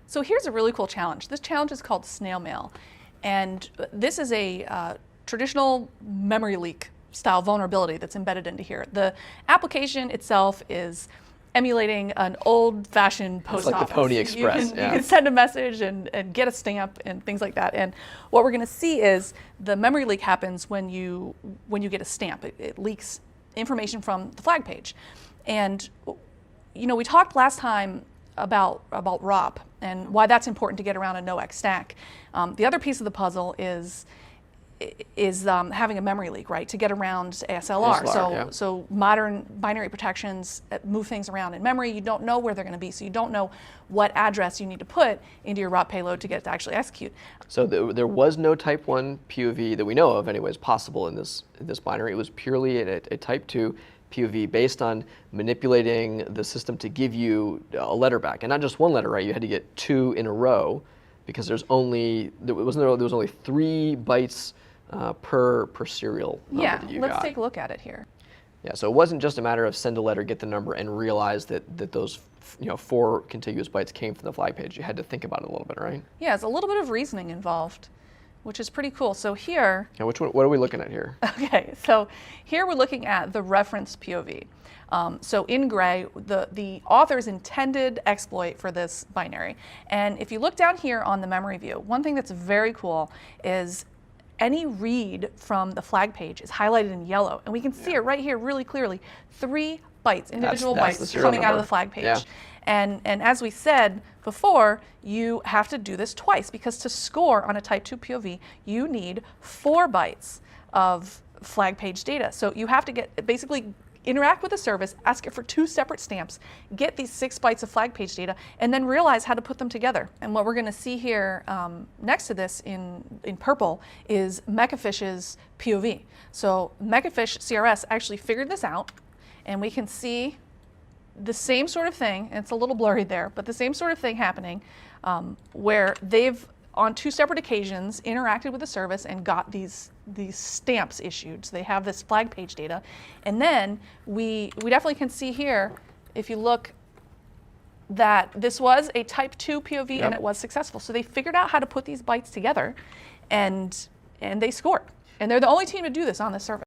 So here's a really cool challenge. This challenge is called snail mail. And this is a traditional memory leak style vulnerability that's embedded into here. The application itself is emulating an old-fashioned post office. It's like the Pony Express. You can send a message and get a stamp and things like that. And what we're going to see is the memory leak happens when you get a stamp. It leaks information from the flag page. And we talked last time about ROP and why that's important to get around a NOX stack. The other piece of the puzzle is having a memory leak, right, to get around ASLR. So modern binary protections move things around in memory. You don't know where they're going to be, so you don't know what address you need to put into your ROP payload to get it to actually execute. So there was no type 1 POV that we know of anyways possible in this binary. It was purely a type 2 POV based on manipulating the system to give you a letter back, and not just one letter, right? You had to get 2 in a row because there was only 3 bytes per serial number that you got. Let's take a look at it here. Yeah, so it wasn't just a matter of send a letter, get the number, and realize that those 4 contiguous bytes came from the flag page. You had to think about it a little bit, right? Yeah, it's a little bit of reasoning involved, which is pretty cool. So here... Yeah, what are we looking at here? Okay, so here we're looking at the reference POV. So in gray, the author's intended exploit for this binary. And if you look down here on the memory view, one thing that's very cool is any read from the flag page is highlighted in yellow. And we can see it right here really clearly. 3 bytes, individual bytes coming out of the flag page. Yeah. And as we said before, you have to do this twice because to score on a type 2 POV, you need 4 bytes of flag page data. So you have to basically interact with the service, ask it for 2 separate stamps, get these 6 bytes of flag page data, and then realize how to put them together. And what we're going to see here next to this in purple is Mecafish's POV. So Mecafish CRS actually figured this out, and we can see the same sort of thing, and it's a little blurry there, but the same sort of thing happening where they've, on 2 separate occasions, interacted with the service and got these stamps issued. So they have this flag page data. And then we definitely can see here, if you look, that this was a type 2 POV and it was successful. So they figured out how to put these bytes together and they scored. And they're the only team to do this on this service.